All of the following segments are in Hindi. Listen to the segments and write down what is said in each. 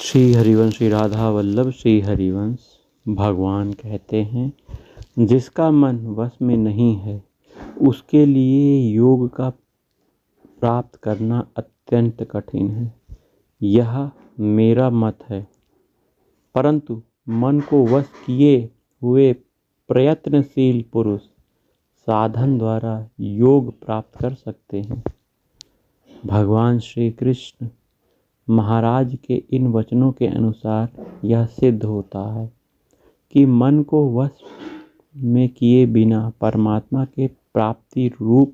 श्री हरिवंश श्री राधा वल्लभ श्री हरिवंश भगवान कहते हैं, जिसका मन वश में नहीं है उसके लिए योग का प्राप्त करना अत्यंत कठिन है। यह मेरा मत है। परंतु मन को वश किए हुए प्रयत्नशील पुरुष साधन द्वारा योग प्राप्त कर सकते हैं। भगवान श्री कृष्ण महाराज के इन वचनों के अनुसार यह सिद्ध होता है कि मन को वश में किए बिना परमात्मा के प्राप्ति रूप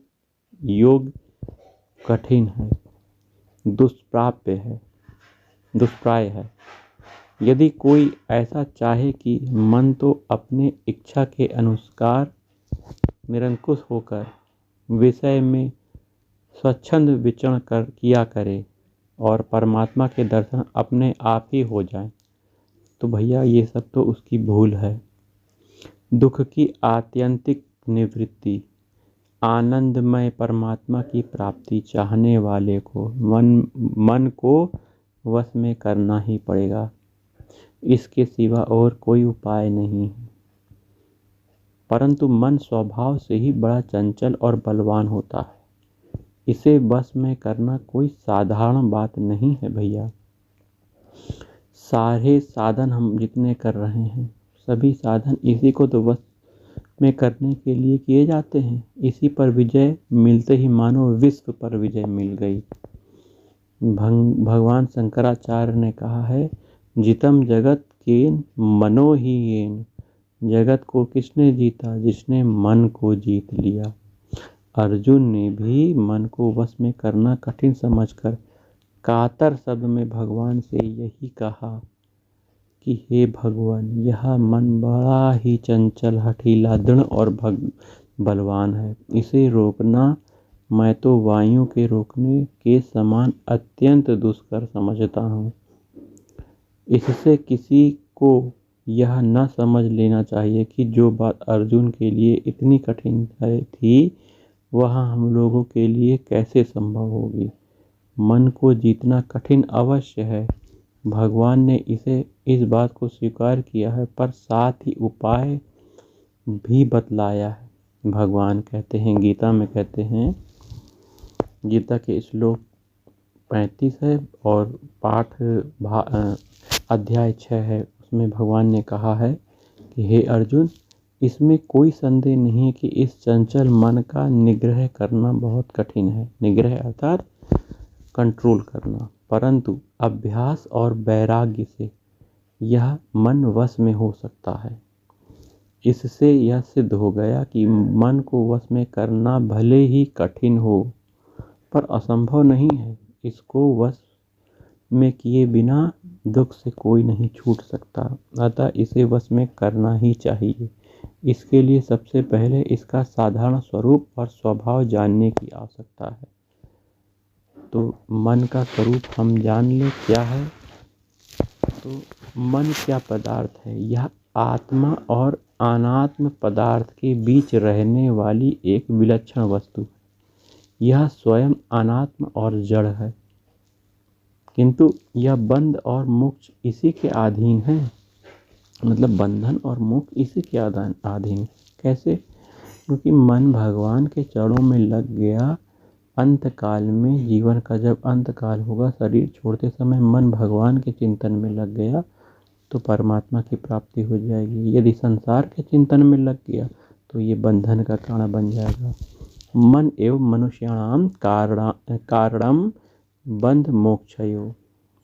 योग कठिन है, दुष्प्राय है। यदि कोई ऐसा चाहे कि मन तो अपने इच्छा के अनुसार निरंकुश होकर विषय में स्वच्छंद विचरण किया करे और परमात्मा के दर्शन अपने आप ही हो जाए, तो भैया ये सब तो उसकी भूल है। दुख की आत्यंतिक निवृत्ति, आनंदमय परमात्मा की प्राप्ति चाहने वाले को मन को वश में करना ही पड़ेगा। इसके सिवा और कोई उपाय नहीं है। परंतु मन स्वभाव से ही बड़ा चंचल और बलवान होता है। इसे वश में करना कोई साधारण बात नहीं है भैया। सारे साधन हम जितने कर रहे हैं, सभी साधन इसी को तो वश में करने के लिए किए जाते हैं। इसी पर विजय मिलते ही मानो विश्व पर विजय मिल गई। भगवान शंकराचार्य ने कहा है, जितम जगत केन मनो ही येन। जगत को किसने जीता? जिसने मन को जीत लिया। अर्जुन ने भी मन को वश में करना कठिन समझकर कातर शब्द में भगवान से यही कहा कि हे भगवान, यह मन बड़ा ही चंचल, हठीला, दृढ़ और बलवान है। इसे रोकना मैं तो वायु के रोकने के समान अत्यंत दुष्कर समझता हूँ। इससे किसी को यह न समझ लेना चाहिए कि जो बात अर्जुन के लिए इतनी कठिन थी वह हम लोगों के लिए कैसे संभव होगी। मन को जीतना कठिन अवश्य है। भगवान ने इस बात को स्वीकार किया है, पर साथ ही उपाय भी बतलाया है। भगवान कहते हैं, गीता में कहते हैं, गीता के श्लोक 35 है और पाठ अध्याय 6 है। उसमें भगवान ने कहा है कि हे अर्जुन, इसमें कोई संदेह नहीं है कि इस चंचल मन का निग्रह करना बहुत कठिन है। निग्रह अर्थात कंट्रोल करना। परंतु अभ्यास और वैराग्य से यह मन वश में हो सकता है। इससे यह सिद्ध हो गया कि मन को वश में करना भले ही कठिन हो, पर असंभव नहीं है। इसको वश में किए बिना दुख से कोई नहीं छूट सकता। अतः इसे वश में करना ही चाहिए। इसके लिए सबसे पहले इसका साधारण स्वरूप और स्वभाव जानने की आवश्यकता है। तो मन का स्वरूप हम जान ले क्या है। तो मन क्या पदार्थ है? यह आत्मा और अनात्म पदार्थ के बीच रहने वाली एक विलक्षण वस्तु है। यह स्वयं अनात्म और जड़ है, किंतु यह बंध और मोक्ष इसी के अधीन है। मतलब बंधन और मोक्ष इसी के अधीन है। कैसे? क्योंकि मन भगवान के चरणों में लग गया। अंत काल में, जीवन का जब अंत काल होगा, शरीर छोड़ते समय मन भगवान के चिंतन में लग गया तो परमात्मा की प्राप्ति हो जाएगी। यदि संसार के चिंतन में लग गया तो ये बंधन का कारण बन जाएगा। मन एवं मनुष्याणाम कारणम बंध मोक्षयो।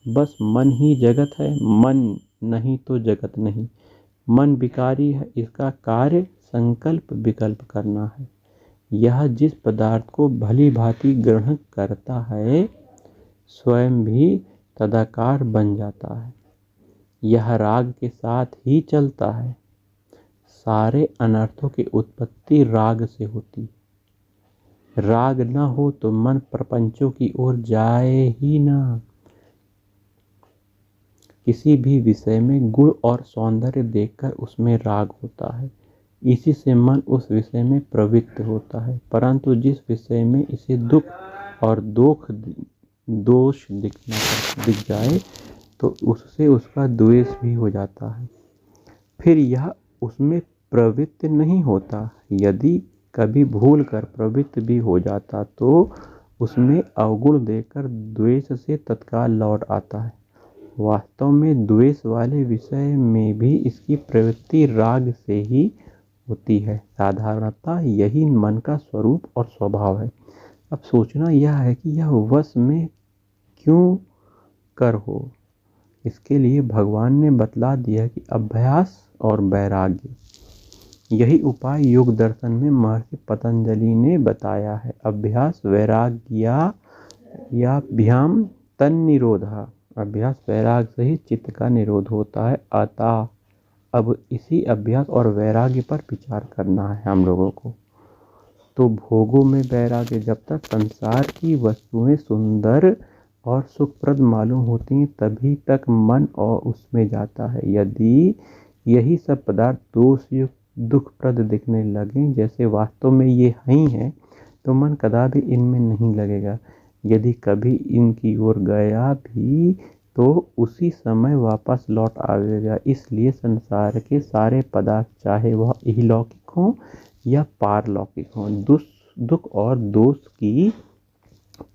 बस मन ही जगत है, मन नहीं तो जगत नहीं। मन विकारी है, इसका कार्य संकल्प विकल्प करना है। यह जिस पदार्थ को भली भांति ग्रहण करता है स्वयं भी तदाकार बन जाता है। यह राग के साथ ही चलता है। सारे अनर्थों की उत्पत्ति राग से होती। राग न हो तो मन प्रपंचों की ओर जाए ही ना। किसी भी विषय में गुण और सौंदर्य देखकर उसमें राग होता है। इसी से मन उस विषय में प्रवृत्त होता है। परंतु जिस विषय में इसे दुख और दोष दिख जाए तो उससे उसका द्वेष भी हो जाता है, फिर यह उसमें प्रवृत्त नहीं होता। यदि कभी भूल कर प्रवृत्त भी हो जाता तो उसमें अवगुण देकर द्वेष से तत्काल लौट आता है। वास्तव में द्वेष वाले विषय में भी इसकी प्रवृत्ति राग से ही होती है। साधारणतः यही मन का स्वरूप और स्वभाव है। अब सोचना यह है कि यह वश में क्यों कर हो। इसके लिए भगवान ने बतला दिया कि अभ्यास और वैराग्य, यही उपाय योग दर्शन में महर्षि पतंजलि ने बताया है। अभ्यास वैराग्य या भ्याम तन निरोधा, अभ्यास वैराग से ही चित्त का निरोध होता है। अतः अब इसी अभ्यास और वैराग्य पर विचार करना है हम लोगों को। तो भोगों में वैराग्य, जब तक संसार की वस्तुएं सुंदर और सुखप्रद मालूम होती हैं तभी तक मन और उसमें जाता है। यदि यही सब पदार्थ दोषयुक्त दुखप्रद दिखने लगें जैसे वास्तव में ये ही हैं, तो मन कदापि इनमें नहीं लगेगा। यदि कभी इनकी ओर गया भी तो उसी समय वापस लौट आएगा। इसलिए संसार के सारे पदार्थ, चाहे वह इहलौकिक हों या पारलौकिक हों, दुख और दोष की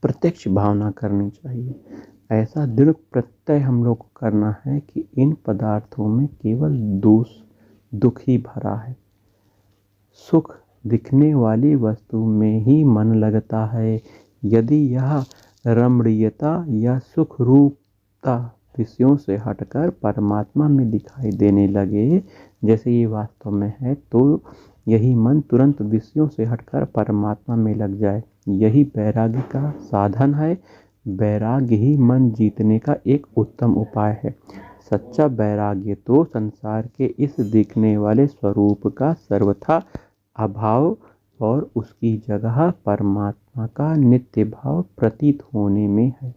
प्रत्यक्ष भावना करनी चाहिए। ऐसा दृढ़ प्रत्यय हम लोग को करना है कि इन पदार्थों में केवल दुख ही भरा है। सुख दिखने वाली वस्तु में ही मन लगता है। यदि यह रमणीयता या सुख रूपता विषयों से हटकर परमात्मा में दिखाई देने लगे जैसे ये वास्तव में है, तो यही मन तुरंत विषयों से हटकर परमात्मा में लग जाए। यही वैराग्य का साधन है। वैराग्य ही मन जीतने का एक उत्तम उपाय है। सच्चा वैराग्य तो संसार के इस दिखने वाले स्वरूप का सर्वथा अभाव और उसकी जगह परमात्मा का नित्य भाव प्रतीत होने में है।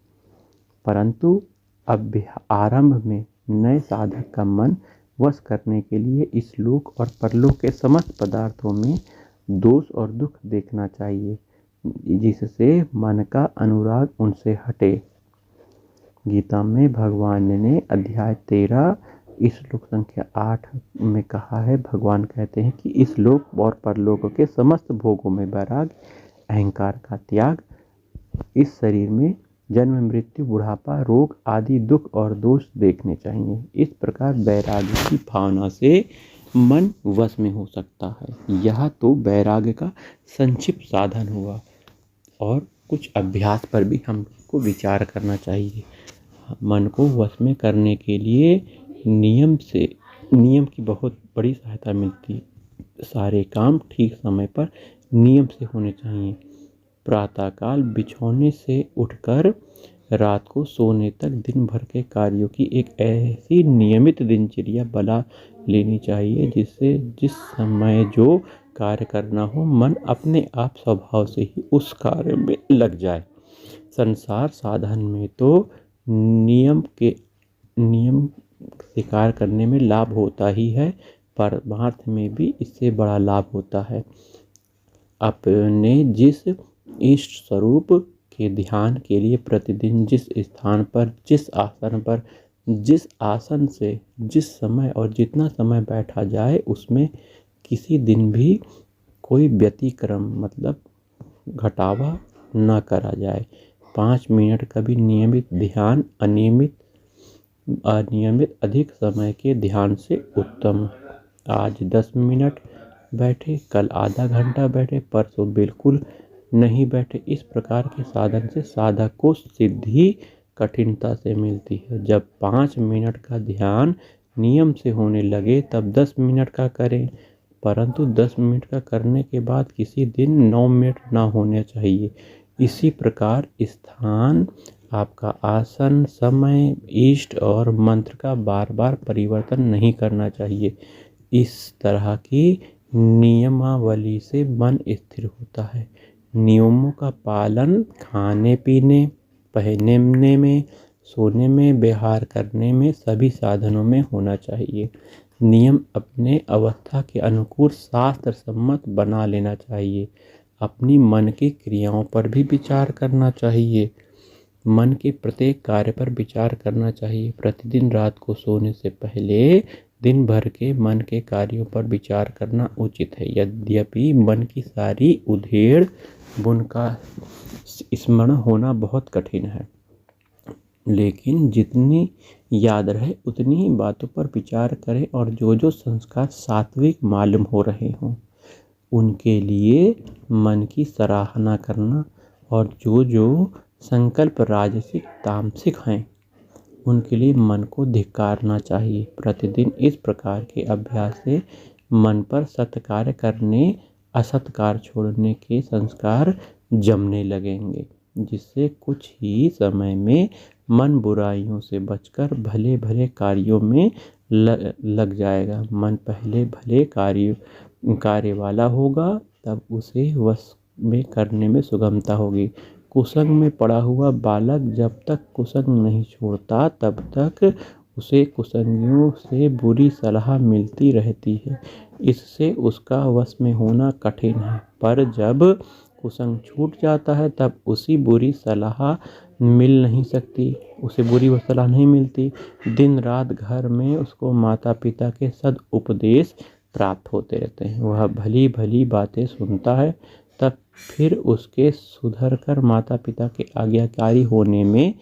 परंतु आरंभ में नए साधक का मन वश करने के लिए इस लोक और परलोक के समस्त पदार्थों में दोष और दुख देखना चाहिए, जिससे मन का अनुराग उनसे हटे। गीता में भगवान ने अध्याय 13 श्लोक संख्या 8 में कहा है, भगवान कहते हैं कि इस लोक और परलोक के समस्त भोगों में वैराग्य, अहंकार का त्याग, इस शरीर में जन्म मृत्यु बुढ़ापा रोग आदि दुख और दोष देखने चाहिए। इस प्रकार वैराग्य की भावना से मन वश में हो सकता है। यह तो वैराग्य का संक्षिप्त साधन हुआ, और कुछ अभ्यास पर भी हमको विचार करना चाहिए। मन को वश में करने के लिए नियम की बहुत बड़ी सहायता मिलती है। सारे काम ठीक समय पर नियम से होने चाहिए। प्रातःकाल बिछौने से उठकर रात को सोने तक दिन भर के कार्यों की एक ऐसी नियमित दिनचर्या बना लेनी चाहिए जिससे जिस समय जो कार्य करना हो मन अपने आप स्वभाव से ही उस कार्य में लग जाए। संसार साधन में तो नियम से कार्य करने में लाभ होता ही है, परमार्थ में भी इससे बड़ा लाभ होता है। अपने जिस इष्ट स्वरूप के ध्यान के लिए प्रतिदिन जिस स्थान पर, जिस आसन से जिस समय और जितना समय बैठा जाए, उसमें किसी दिन भी कोई व्यतिक्रम मतलब घटावा न करा जाए। 5 मिनट का भी नियमित ध्यान अनियमित अधिक समय के ध्यान से उत्तम। आज 10 मिनट बैठे, कल आधा घंटा बैठे, परसों बिल्कुल नहीं बैठे। इस प्रकार के साधन से साधक को सिद्धि कठिनता से मिलती है। जब 5 मिनट का ध्यान नियम से होने लगे तब 10 मिनट का करें, परंतु 10 मिनट का करने के बाद किसी दिन 9 मिनट ना होने चाहिए। इसी प्रकार स्थान, आपका आसन, समय, इष्ट और मंत्र का बार बार परिवर्तन नहीं करना चाहिए। इस तरह की नियमावली से मन स्थिर होता है। नियमों का पालन खाने पीने, पहनने में, सोने में, व्यवहार करने में, सभी साधनों में होना चाहिए। नियम अपने अवस्था के अनुकूल शास्त्र सम्मत बना लेना चाहिए। अपनी मन की क्रियाओं पर भी विचार करना चाहिए। मन के प्रत्येक कार्य पर विचार करना चाहिए। प्रतिदिन रात को सोने से पहले दिन भर के मन के कार्यों पर विचार करना उचित है। यद्यपि मन की सारी उधेड़ बुन का स्मरण होना बहुत कठिन है, लेकिन जितनी याद रहे उतनी ही बातों पर विचार करें और जो जो संस्कार सात्विक मालूम हो रहे हों उनके लिए मन की सराहना करना, और जो जो संकल्प राजसिक तामसिक हैं उनके लिए मन को धिक्कारना चाहिए। प्रतिदिन इस प्रकार के अभ्यास से मन पर सत्कार्य करने, असत्कार छोड़ने के संस्कार जमने लगेंगे, जिससे कुछ ही समय में मन बुराइयों से बचकर भले भले कार्यों में लग जाएगा। मन पहले भले कार्य वाला होगा, तब उसे वश में करने में सुगमता होगी। कुसंग में पड़ा हुआ बालक जब तक कुसंग नहीं छोड़ता तब तक उसे कुसंगियों से बुरी सलाह मिलती रहती है। इससे उसका वश में होना कठिन है, पर जब कुसंग छूट जाता है तब उसी बुरी सलाह मिल नहीं सकती, उसे बुरी सलाह नहीं मिलती। दिन रात घर में उसको माता पिता के सदुपदेश प्राप्त होते रहते हैं। वह भली भली बातें सुनता है, तब फिर उसके सुधर कर माता पिता के आज्ञाकारी होने में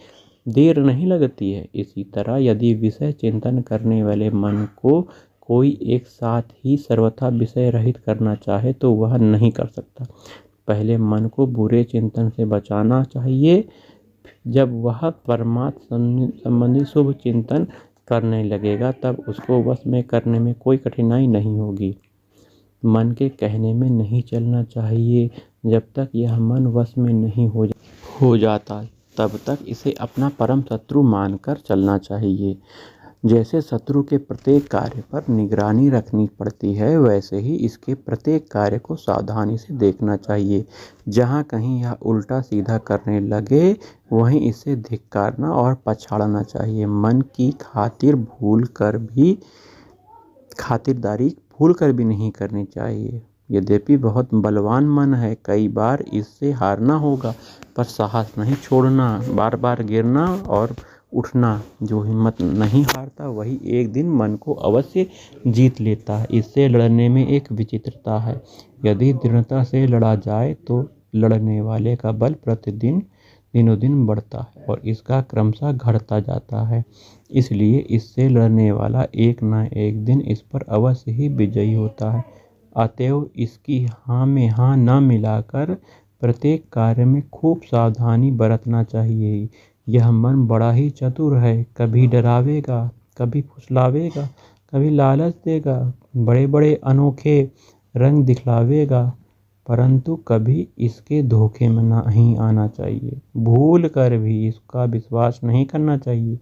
देर नहीं लगती है। इसी तरह यदि विषय चिंतन करने वाले मन को कोई एक साथ ही सर्वथा विषय रहित करना चाहे तो वह नहीं कर सकता। पहले मन को बुरे चिंतन से बचाना चाहिए। जब वह परमात्मा संबंधी शुभ चिंतन करने लगेगा तब उसको वश में करने में कोई कठिनाई नहीं होगी। मन के कहने में नहीं चलना चाहिए। जब तक यह मन वश में नहीं हो जाता तब तक इसे अपना परम शत्रु मानकर चलना चाहिए। जैसे शत्रु के प्रत्येक कार्य पर निगरानी रखनी पड़ती है, वैसे ही इसके प्रत्येक कार्य को सावधानी से देखना चाहिए। जहाँ कहीं यह उल्टा सीधा करने लगे वहीं इसे धिक्कारना और पछाड़ना चाहिए। मन की खातिरदारी भूल कर भी नहीं करनी चाहिए। यद्यपि बहुत बलवान मन है, कई बार इससे हारना होगा, पर साहस नहीं छोड़ना। बार बार गिरना और उठना। जो हिम्मत नहीं हारता वही एक दिन मन को अवश्य जीत लेता है। इससे लड़ने में एक विचित्रता है। यदि दृढ़ता से लड़ा जाए तो लड़ने वाले का बल प्रतिदिन दिनों दिन बढ़ता है और इसका क्रमशः घटता जाता है। इसलिए इससे लड़ने वाला एक न एक दिन इस पर अवश्य ही विजयी होता है। अतएव इसकी हाँ में हाँ न मिलाकर प्रत्येक कार्य में खूब सावधानी बरतना चाहिए। यह मन बड़ा ही चतुर है, कभी डरावेगा, कभी फुसलावेगा, कभी लालच देगा, बड़े बड़े अनोखे रंग दिखलावेगा, परंतु कभी इसके धोखे में नहीं आना चाहिए। भूल कर भी इसका विश्वास नहीं करना चाहिए।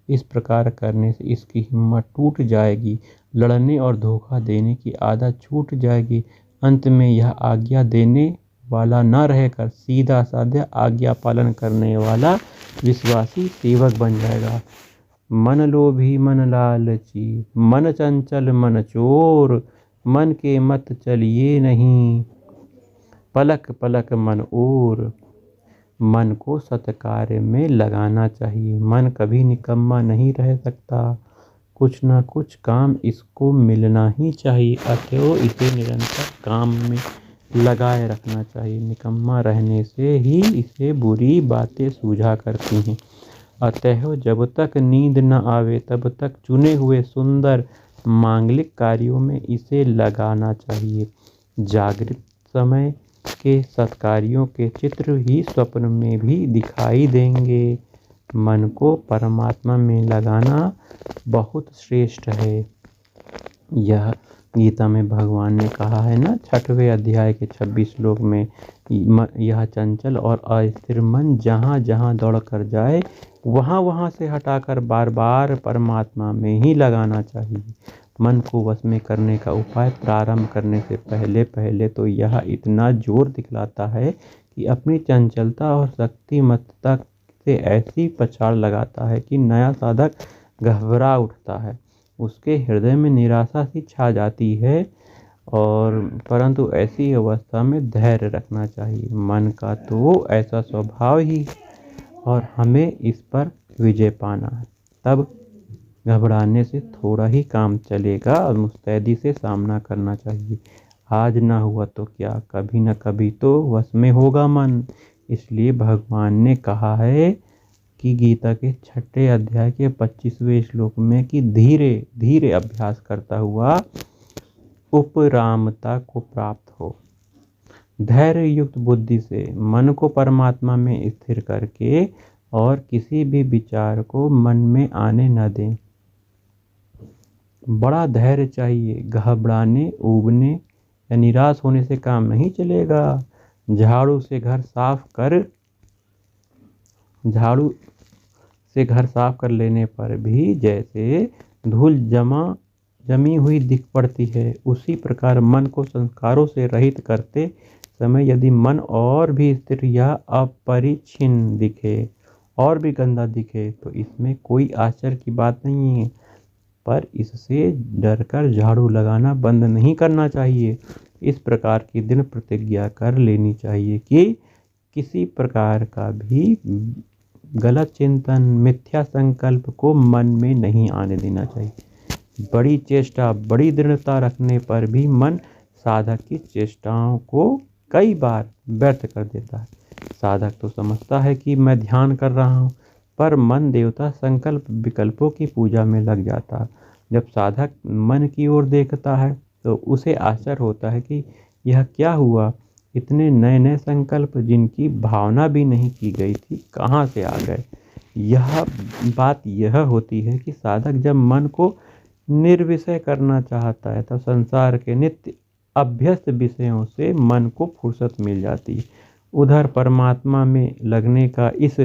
इस प्रकार करने से इसकी हिम्मत टूट जाएगी, लड़ने और धोखा देने की आदत छूट जाएगी। अंत में यह आज्ञा देने वाला न रहकर सीधा साधा आज्ञा पालन करने वाला विश्वासी सेवक बन जाएगा। मन लोभी मन लालची, मन चंचल मन चोर, मन के मत चलिए नहीं, पलक पलक मन और। मन को सत्कार्य में लगाना चाहिए। मन कभी निकम्मा नहीं रह सकता, कुछ न कुछ काम इसको मिलना ही चाहिए। अतएव इसे निरंतर काम में लगाए रखना चाहिए। निकम्मा रहने से ही इसे बुरी बातें सूझा करती हैं। अतएव जब तक नींद न आवे तब तक चुने हुए सुंदर मांगलिक कार्यों में इसे लगाना चाहिए। जागृत समय के सत्कार्यों के चित्र ही स्वप्न में भी दिखाई देंगे। मन को परमात्मा में लगाना बहुत श्रेष्ठ है। यह गीता में भगवान ने कहा है ना, 6वें अध्याय के 26 श्लोक में, यह चंचल और अस्थिर मन जहाँ जहाँ दौड़ कर जाए वहाँ वहाँ से हटाकर बार बार परमात्मा में ही लगाना चाहिए। मन को वश में करने का उपाय प्रारंभ करने से पहले पहले तो यह इतना जोर दिखलाता है कि अपनी चंचलता और शक्तिमत्ता से ऐसी पछाड़ लगाता है कि नया साधक घबरा उठता है। उसके हृदय में निराशा सी छा जाती है, और परंतु ऐसी अवस्था में धैर्य रखना चाहिए। मन का तो ऐसा स्वभाव ही और हमें इस पर विजय पाना है। तब घबराने से थोड़ा ही काम चलेगा और मुस्तैदी से सामना करना चाहिए। आज ना हुआ तो क्या, कभी ना कभी तो वश में होगा मन। इसलिए भगवान ने कहा है कि गीता के 6 अध्याय के 25वें श्लोक में कि धीरे धीरे अभ्यास करता हुआ उपरामता को प्राप्त हो। धैर्य युक्त बुद्धि से मन को परमात्मा में स्थिर करके और किसी भी विचार को मन में आने न दें। बड़ा धैर्य चाहिए। घबराने, ऊबने या निराश होने से काम नहीं चलेगा। झाड़ू से घर साफ कर लेने पर भी जैसे धूल जमी हुई दिख पड़ती है, उसी प्रकार मन को संस्कारों से रहित करते समय यदि मन और भी स्थिर या अपरिच्छिन्न दिखे और भी गंदा दिखे तो इसमें कोई आश्चर्य की बात नहीं है, पर इससे डरकर झाड़ू लगाना बंद नहीं करना चाहिए। इस प्रकार की दृढ़ प्रतिज्ञा कर लेनी चाहिए कि किसी प्रकार का भी गलत चिंतन, मिथ्या संकल्प को मन में नहीं आने देना चाहिए। बड़ी चेष्टा, बड़ी दृढ़ता रखने पर भी मन साधक की चेष्टाओं को कई बार व्यर्थ कर देता है। साधक तो समझता है कि मैं ध्यान कर रहा हूँ, पर मन देवता संकल्प विकल्पों की पूजा में लग जाता है। जब साधक मन की ओर देखता है तो उसे आश्चर्य होता है कि यह क्या हुआ, इतने नए नए संकल्प जिनकी भावना भी नहीं की गई थी कहाँ से आ गए। यह होती है कि साधक जब मन को निर्विषय करना चाहता है तब संसार के नित्य अभ्यस्त विषयों से मन को फुर्सत मिल जाती है। उधर परमात्मा में लगने का इस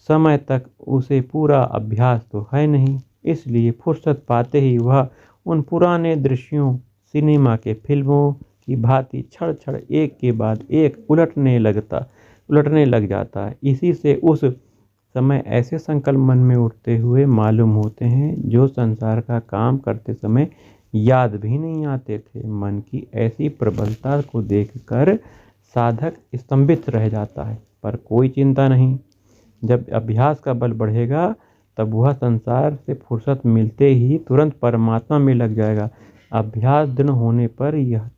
समय तक उसे पूरा अभ्यास तो है नहीं, इसलिए फुर्सत पाते ही वह उन पुराने दृश्यों, सिनेमा के फिल्मों की भांति क्षण क्षण एक के बाद एक उलटने लग जाता है। इसी से उस समय ऐसे संकल्प मन में उठते हुए मालूम होते हैं जो संसार का काम करते समय याद भी नहीं आते थे। मन की ऐसी प्रबलता को देखकर साधक स्तंभित रह जाता है, पर कोई चिंता नहीं। जब अभ्यास का बल बढ़ेगा तब वह संसार से फुर्सत मिलते ही तुरंत परमात्मा में लग जाएगा। अभ्यास दृढ़ होने पर यह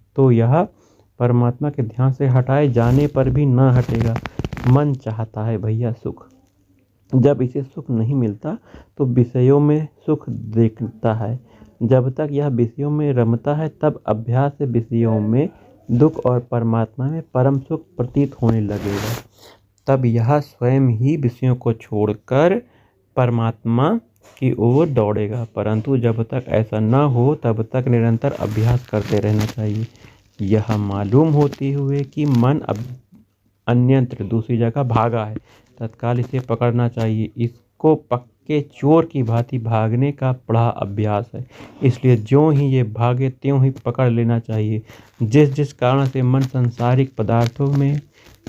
परमात्मा के ध्यान से हटाए जाने पर भी न हटेगा। मन चाहता है भैया सुख, जब इसे सुख नहीं मिलता तो विषयों में सुख देखता है। जब तक यह विषयों में रमता है तब अभ्यास से विषयों में दुख और परमात्मा में परम सुख प्रतीत होने लगेगा। तब यह स्वयं ही विषयों को छोड़कर परमात्मा की ओर दौड़ेगा। परंतु जब तक ऐसा न हो तब तक निरंतर अभ्यास करते रहना चाहिए। यह मालूम होते हुए कि मन अब अन्यत्र दूसरी जगह भागा है, तत्काल इसे पकड़ना चाहिए। इसको पक्के चोर की भांति भागने का बड़ा अभ्यास है, इसलिए ज्यों ही ये भागे त्यों ही पकड़ लेना चाहिए। जिस कारण से मन सांसारिक पदार्थों में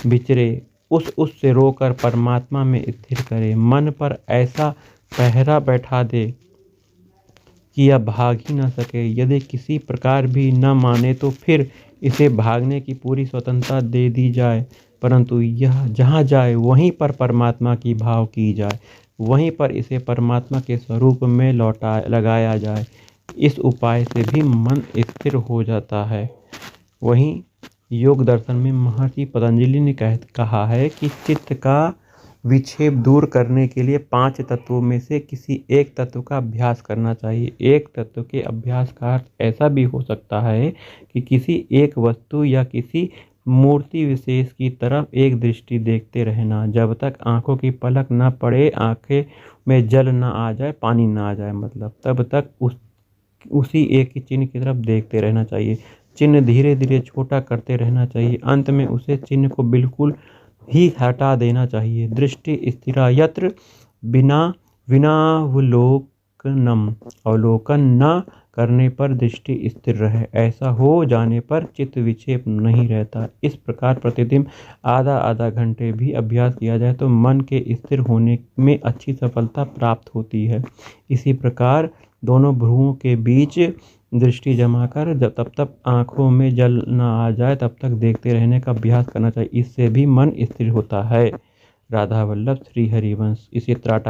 विचरे उससे रोकर परमात्मा में स्थिर करे। मन पर ऐसा पहरा बैठा दे कि यह भाग ही न सके। यदि किसी प्रकार भी न माने तो फिर इसे भागने की पूरी स्वतंत्रता दे दी जाए, परंतु यह जहाँ जाए वहीं पर परमात्मा की भाव की जाए, वहीं पर इसे परमात्मा के स्वरूप में लगाया जाए। इस उपाय से भी मन स्थिर हो जाता है। वहीं योग दर्शन में महर्षि पतंजलि ने कहा है कि चित्त का विक्षेप दूर करने के लिए 5 तत्वों में से किसी एक तत्व का अभ्यास करना चाहिए। एक तत्व के अभ्यास का अर्थ ऐसा भी हो सकता है कि किसी एक वस्तु या किसी मूर्ति विशेष की तरफ एक दृष्टि देखते रहना। जब तक आंखों की पलक न पड़े, आंखें में जल न आ जाए, पानी न आ जाए, मतलब तब तक उसी एक ही चिन्ह की तरफ देखते रहना चाहिए। चिन्ह धीरे धीरे छोटा करते रहना चाहिए। अंत में उसे चिन्ह को बिल्कुल ही हटा देना चाहिए। दृष्टि स्थिरा यत्र विनावलोकनम, अवलोकन न करने पर दृष्टि स्थिर रहे। ऐसा हो जाने पर चित्त विक्षेप नहीं रहता। इस प्रकार प्रतिदिन आधा घंटे भी अभ्यास किया जाए तो मन के स्थिर होने में अच्छी सफलता प्राप्त होती है। इसी प्रकार दोनों भ्रुओं के बीच दृष्टि जमा कर तब तक आंखों में जल न आ जाए तब तक देखते रहने का अभ्यास करना चाहिए। इससे भी मन स्थिर होता है। राधा वल्लभ श्री हरिवंश। इसे त्राटक